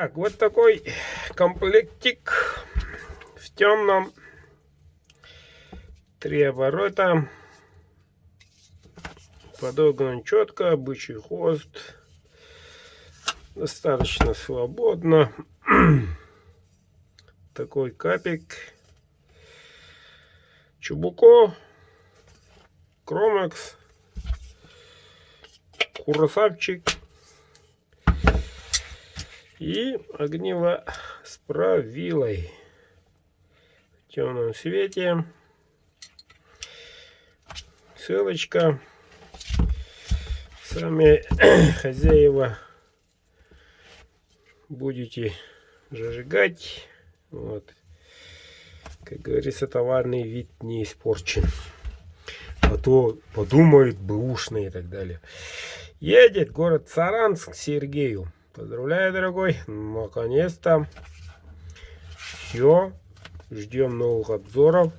Так, вот такой комплектик в темном. 3 оборота. Подогнан четко, бычий хвост. Достаточно свободно. Такой капик. Чубуко. Кромекс. Курасавчик. И огниво с правилой. В темном свете. Ссылочка. Сами хозяева будете зажигать. Вот. Как говорится, товарный вид не испорчен. А то подумают бэушные и так далее. Едет город Саранск к Сергею. Поздравляю, дорогой. Наконец-то. Все. Ждем новых обзоров.